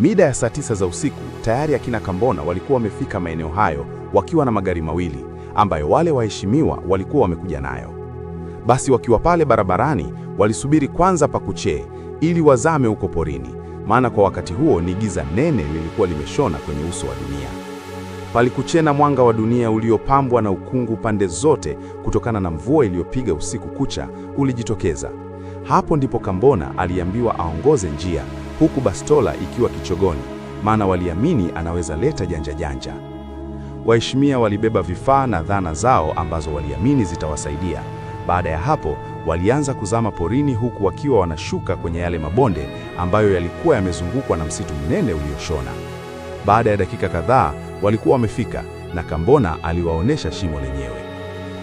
Mida ya saa 9 za usiku, tayari akina Kambona walikuwa wamefika maeneo hayo wakiwa na magari mawili ambayo wale waheshimiwa walikuwa wamekuja nayo. Basi wakiwa pale barabarani, walisubiri kwanza pakuchee ili wazame huko porini, maana kwa wakati huo ni giza nene lilikuwa limeshona kwenye uso wa dunia. Palikuchee na mwanga wa dunia uliopambwa na ukungu pande zote kutokana na mvua iliyopiga usiku kucha ulijitokeza. Hapo ndipo Kambona aliambiwa aongoze njia, huku bastola ikiwa kichogoni, maana waliamini anaweza leta janja janja. Waheshimiwa walibeba vifaa na dhana zao ambazo waliamini zitawasaidia. Baada ya hapo, walianza kuzama porini huku wakiwa wanashuka kwenye yale mabonde ambayo yalikuwa yamezungukwa na msitu mnene ulioshona. Baada ya dakika kadhaa, walikuwa wamefika na Kambona aliwaonesha shimo lenyewe.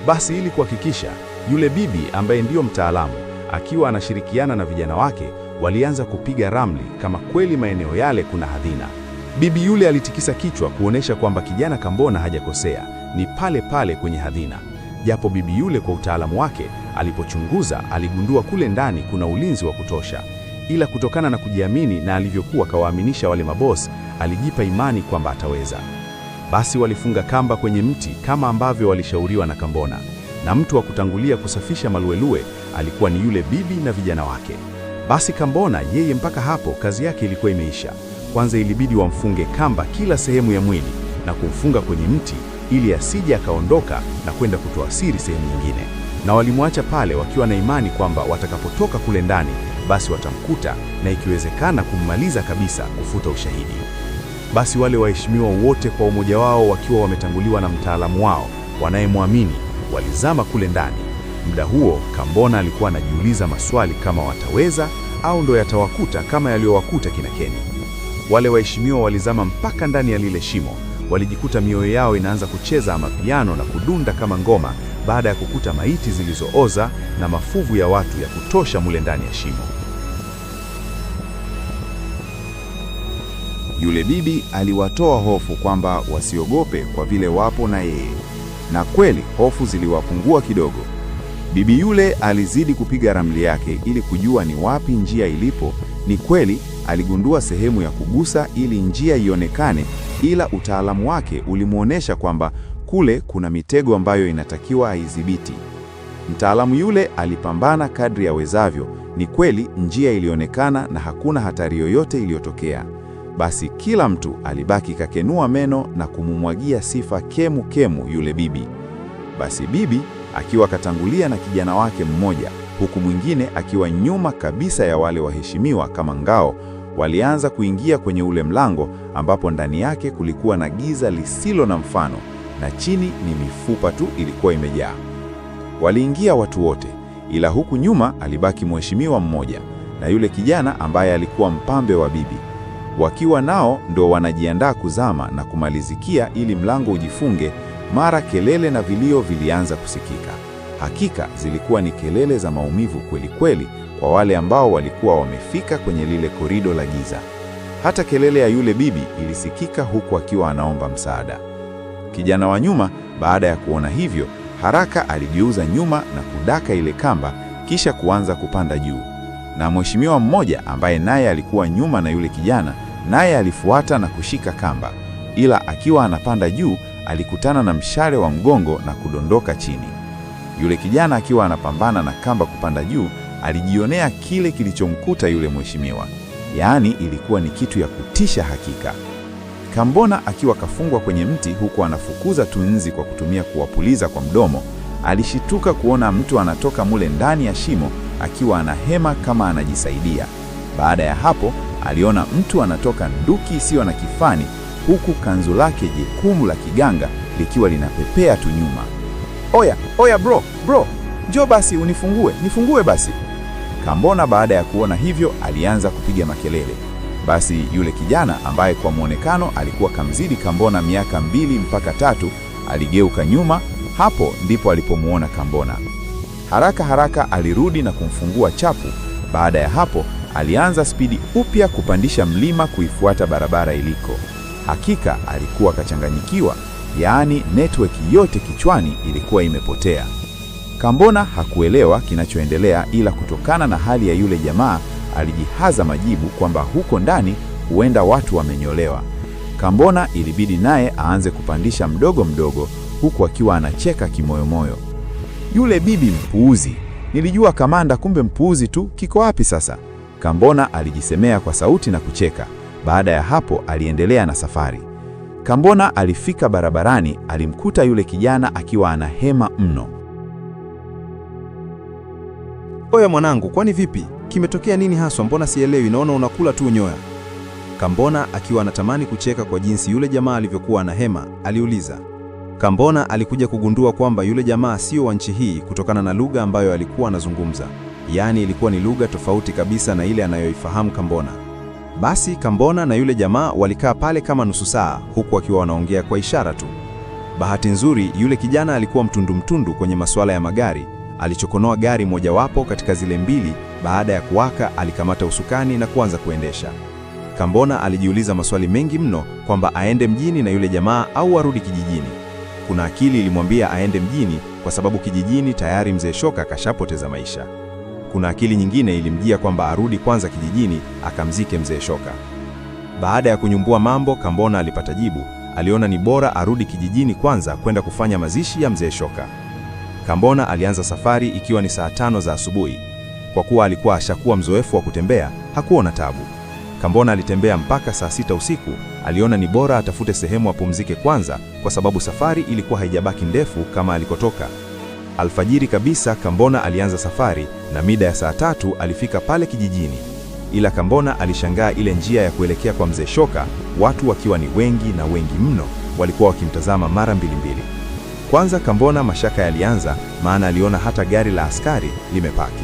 Basi ili kuhakikisha, yule bibi ambaye ndiyo mtaalamu, akiwa anashirikiana na vijana wake, walianza kupiga ramli kama kweli maeneo yale kuna hadhina. Bibi yule alitikisa kichwa kuonesha kwamba kijana Kambona hajakosea, ni pale pale kwenye hadhina. Japo bibi yule kwa utaalamu wake alipochunguza aligundua kule ndani kuna ulinzi wa kutosha, ila kutokana na kujiamini na alivyokuwa kawaaminisha wale mabosi, alijipa imani kwamba ataweza. Basi walifunga kamba kwenye mti kama ambavyo walishauriwa na Kambona, na mtu wa kutangulia kusafisha maluelue alikuwa ni yule bibi na vijana wake. Basi Kambona yeye mpaka hapo kazi yake ilikuwa imeisha. Kwanza ilibidi wamfunge kamba kila sehemu ya mwili na kumfunga kwenye mti ili asije akaondoka na kwenda kutoa siri sehemu nyingine. Na walimwacha pale wakiwa na imani kwamba watakapotoka kule ndani basi watamkuta na ikiwezekana kummaliza kabisa, kufuta ushahidi. Basi wale waheshimiwa wote kwa umoja wao wakiwa wametanguliwa na mtaalamu wao wanayemwamini walizama kule ndani. Muda huo Kambona alikuwa anajiuliza maswali kama wataweza au ndo yatawakuta kama yaliyowakuta kina Keni. Wale waheshimiwa walizama mpaka ndani ya lile shimo. Walijikuta mioyo yao inaanza kucheza amapiano na kudunda kama ngoma baada ya kukuta maiti zilizooza na mafuvu ya watu ya kutosha mule ndani ya shimo. Yule bibi aliwatoa hofu kwamba wasiogope kwa vile wapo na yeye. Na kweli hofu ziliwapungua kidogo. Bibi yule alizidi kupiga ramli yake ili kujua ni wapi njia ilipo. Ni kweli aligundua sehemu ya kugusa ili njia ionekane, ila utaalamu wake ulimuonesha kwamba kule kuna mitego ambayo inatakiwa aidhibiti. Mtaalamu yule alipambana kadri awezavyo. Ni kweli njia ilionekana na hakuna hatari yoyote iliyotokea. Basi kila mtu alibaki kakenua meno na kumumwagia sifa kemu kemu yule bibi. Basi bibi akiwa katangulia na kijana wake mmoja, huku mwingine akiwa nyuma kabisa ya wale waheshimiwa kama ngao, walianza kuingia kwenye ule mlango ambapo ndani yake kulikuwa na giza lisilo na mfano na chini ni mifupa tu ilikuwa imejaa. Waliingia watu wote, ila huku nyuma alibaki mheshimiwa mmoja na yule kijana ambaye alikuwa mpambe wa bibi. Wakiwa nao ndo wanajiandaa kuzama na kumalizikia ili mlango ujifunge, mara kelele na vilio vilianza kusikika. Hakika zilikuwa ni kelele za maumivu kweli kweli kwa wale ambao walikuwa wamefika kwenye lile korido la giza. Hata kelele ya yule bibi ilisikika huku akiwa anaomba msaada. Kijana wa nyuma baada ya kuona hivyo, haraka aligeuza nyuma na kudaka ile kamba kisha kuanza kupanda juu. Na mheshimiwa mmoja ambaye naye alikuwa nyuma na yule kijana, naye alifuata na kushika kamba. Ila akiwa anapanda juu, alikutana na mshale wa mgongo na kudondoka chini. Yule kijana akiwa anapambana na kamba kupanda juu, alijionea kile kilichomkuta yule mheshimiwa. Yaani ilikuwa ni kitu ya kutisha hakika. Kambona akiwa kafungwa kwenye mti huku anafukuza tunzi kwa kutumia kuwapuliza kwa mdomo, alishituka kuona mtu anatoka mule ndani ya shimo akiwa anahema kama anajisaidia. Baada ya hapo, aliona mtu anatoka nduki isiyo na kifani huku kanzu lake jekundu la kiganga likiwa linapepea tu nyuma. Oya bro, njoo basi nifungue basi. Kambona baada ya kuona hivyo alianza kupiga makelele. Basi yule kijana ambaye kwa muonekano alikuwa kamzidi Kambona miaka 2 mpaka 3 aligeuka nyuma. Hapo ndipo alipomuona Kambona. Haraka alirudi na kumfungua chapu. Baada ya hapo alianza spidi upya kupandisha mlima kuifuata barabara iliko. Hakika alikuwa kachanganyikiwa, yaani network yote kichwani ilikuwa imepotea. Kambona hakuelewa kinachoendelea, ila kutokana na hali ya yule jamaa alijihaza majibu kwamba huko ndani huenda watu wamenyolewa. Kambona ilibidi naye aanze kupandisha mdogo mdogo, huku akiwa anacheka kimoyomoyo. Yule bibi mpuuzi! Nilijua kamanda, kumbe mpuuzi tu. Kiko wapi sasa? Kambona alijisemea kwa sauti na kucheka. Baada ya hapo aliendelea na safari. Kambona alifika barabarani, alimkuta yule kijana akiwa anahema mno. Oya mwanangu, kwani vipi? Kimetokea nini haswa? Mbona sielewi, naona unakula tu nyoya. Kambona akiwa anatamani kucheka kwa jinsi yule jamaa alivyokuwa anahema, aliuliza. Kambona alikuja kugundua kwamba yule jamaa sio wa nchi hii kutokana na lugha ambayo alikuwa anazungumza. Yaani ilikuwa ni lugha tofauti kabisa na ile anayoifahamu Kambona. Basi Kambona na yule jamaa walikaa pale kama nusu saa, huku wakiwa wanaongea kwa ishara tu. Bahati nzuri yule kijana alikuwa mtundu kwenye masuala ya magari. Alichokonoa gari mojawapo katika zile mbili. Baada ya kuwaka alikamata usukani na kuanza kuendesha. Kambona alijiuliza maswali mengi mno, kwamba aende mjini na yule jamaa au arudi kijijini. Kuna akili ilimwambia aende mjini kwa sababu kijijini tayari mzee Shoka kashapoteza maisha. Kuna akili nyingine ilimjia kwamba arudi kwanza kijijini akamzike mzee Shoka. Baada ya kunyumbua mambo, Kambona alipata jibu. Aliona ni bora arudi kijijini kwanza kwenda kufanya mazishi ya mzee Shoka. Kambona alianza safari ikiwa ni saa 5 za asubuhi. Kwa kuwa alikuwa ashakuwa mzoefu wa kutembea, hakuona tabu. Kambona alitembea mpaka saa 6 usiku. Aliona ni bora atafute sehemu apumzike kwanza, kwa sababu safari ilikuwa haijabaki ndefu kama alikotoka. Alfajiri kabisa Kambona alianza safari, na mida ya saa 3 alifika pale kijijini. Ila Kambona alishangaa ile njia ya kuelekea kwa mzee Shoka, watu wakiwa ni wengi na wengi mno, walikuwa wakimtazama mara mbili. Kwanza Kambona mashaka yalianza, maana aliona hata gari la askari limepaki.